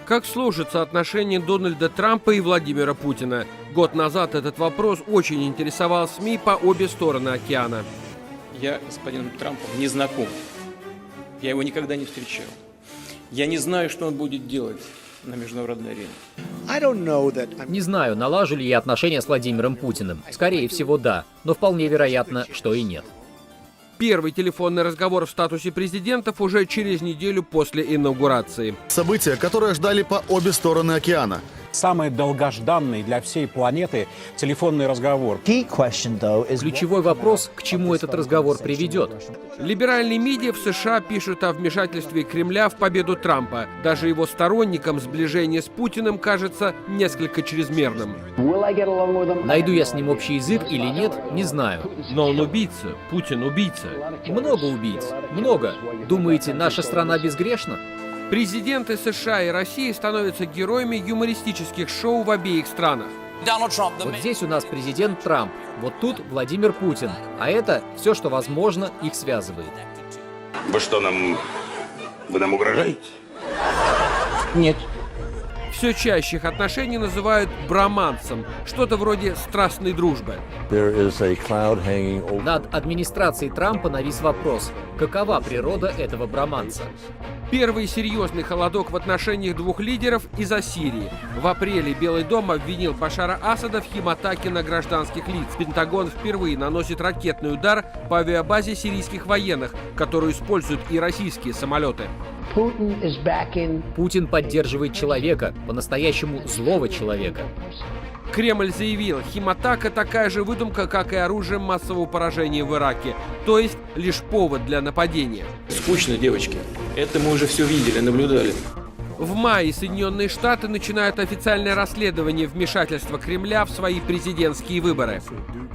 Как сложатся отношения Дональда Трампа и Владимира Путина? Год назад этот вопрос очень интересовал СМИ по обе стороны океана. Я с господином Трампом не знаком. Я его никогда не встречал. Я не знаю, что он будет делать на международной арене. Не знаю, налажу ли я отношения с Владимиром Путиным. Скорее всего, да, но вполне вероятно, что и нет. Первый телефонный разговор в статусе президентов уже через неделю после инаугурации. События, которые ждали по обе стороны океана. Самый долгожданный для всей планеты телефонный разговор. Ключевой вопрос, к чему этот разговор приведет. Либеральные медиа в США пишут о вмешательстве Кремля в победу Трампа. Даже его сторонникам сближение с Путиным кажется несколько чрезмерным. Найду я с ним общий язык или нет, не знаю. Но он убийца, Путин убийца. Много убийц, много. Думаете, наша страна безгрешна? Президенты США и России становятся героями юмористических шоу в обеих странах. Вот здесь у нас президент Трамп, вот тут Владимир Путин. А это все, что возможно, их связывает. Вы нам угрожаете? Нет. Все чаще их отношения называют бромансом, что-то вроде страстной дружбы. Над администрацией Трампа навис вопрос, какова природа этого броманса. Первый серьезный холодок в отношениях двух лидеров из-за Сирии. В апреле Белый дом обвинил Башара Асада в химатаке на гражданских лиц. Пентагон впервые наносит ракетный удар по авиабазе сирийских военных, которую используют и российские самолеты. Путин поддерживает человека, по-настоящему злого человека. Кремль заявил, химатака такая же выдумка, как и оружие массового поражения в Ираке, то есть лишь повод для нападения. Скучно, девочки. Это мы уже все видели, наблюдали. В мае Соединенные Штаты начинают официальное расследование вмешательства Кремля в свои президентские выборы.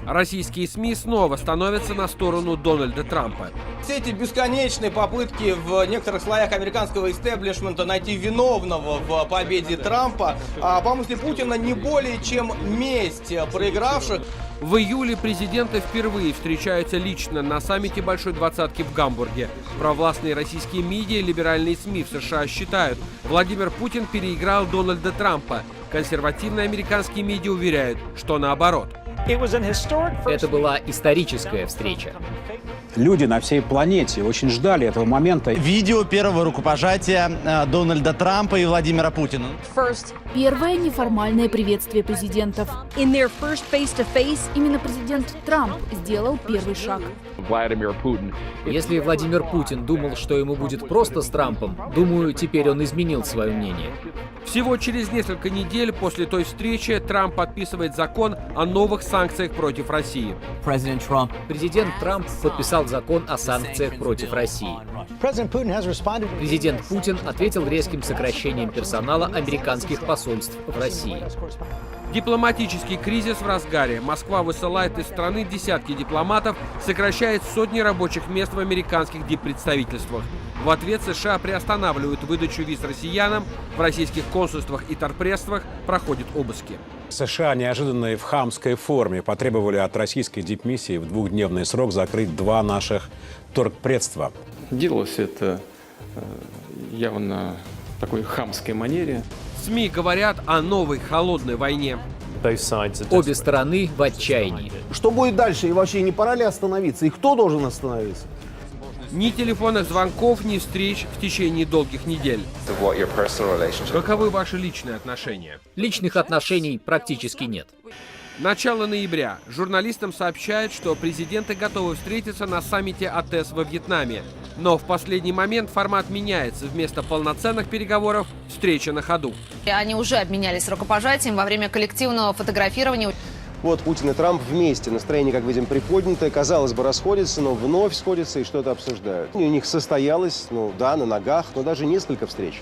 Российские СМИ снова становятся на сторону Дональда Трампа. Все эти бесконечные попытки в некоторых слоях американского истеблишмента найти виновного в победе Трампа, по мысли Путина, не более чем месть проигравших. В июле президенты впервые встречаются лично на саммите Большой Двадцатки в Гамбурге. Провластные российские медиа и либеральные СМИ в США считают, Владимир Путин переиграл Дональда Трампа. Консервативные американские медиа уверяют, что наоборот. Это была историческая встреча. Люди на всей планете очень ждали этого момента. Видео первого рукопожатия Дональда Трампа и Владимира Путина. Первое неформальное приветствие президентов. Именно президент Трамп сделал первый шаг. Если Владимир Путин думал, что ему будет просто с Трампом, думаю, теперь он изменил свое мнение. Всего через несколько недель после той встречи Трамп подписывает закон о новых санкциях против России. Президент Трамп подписал закон о санкциях против России. Президент Путин ответил резким сокращением персонала американских посольств в России. Дипломатический кризис в разгаре. Москва высылает из страны десятки дипломатов, сокращает сотни рабочих мест в американских диппредставительствах. В ответ США приостанавливают выдачу виз россиянам, в российских консульствах и торгпредствах проходят обыски. США неожиданно и в хамской форме потребовали от российской дипмиссии в двухдневный срок закрыть 2 наших торгпредства. Делалось это явно в такой хамской манере. СМИ говорят о новой холодной войне. Обе стороны в отчаянии. Что будет дальше? И вообще не пора ли остановиться? И кто должен остановиться? Ни телефонных звонков, ни встреч в течение долгих недель. Каковы ваши личные отношения? Личных отношений практически нет. Начало ноября. Журналистам сообщают, что президенты готовы встретиться на саммите АТЭС во Вьетнаме. Но в последний момент формат меняется. Вместо полноценных переговоров – встреча на ходу. Они уже обменялись рукопожатием во время коллективного фотографирования. Вот Путин и Трамп вместе. Настроение, как видим, приподнятое. Казалось бы, расходятся, но вновь сходятся и что-то обсуждают. У них состоялось, на ногах, но даже несколько встреч.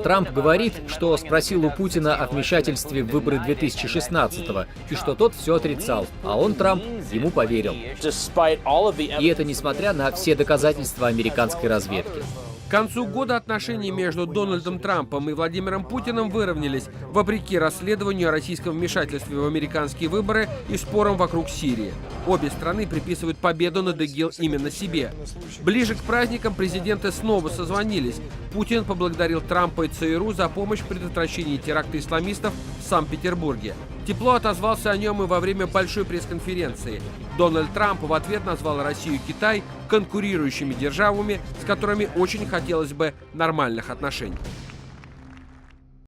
Трамп говорит, что спросил у Путина о вмешательстве в выборы 2016-го, и что тот все отрицал. А он, Трамп, ему поверил. И это несмотря на все доказательства американской разведки. концу года отношения между Дональдом Трампом и Владимиром Путиным выровнялись, вопреки расследованию о российском вмешательстве в американские выборы и спорам вокруг Сирии. Обе страны приписывают победу над ИГИЛ именно себе. Ближе к праздникам президенты снова созвонились. Путин поблагодарил Трампа и ЦРУ за помощь в предотвращении теракта исламистов в Санкт-Петербурге. Тепло отозвался о нем и во время большой пресс-конференции. Дональд Трамп в ответ назвал Россию и Китай конкурирующими державами, с которыми очень хотелось бы нормальных отношений.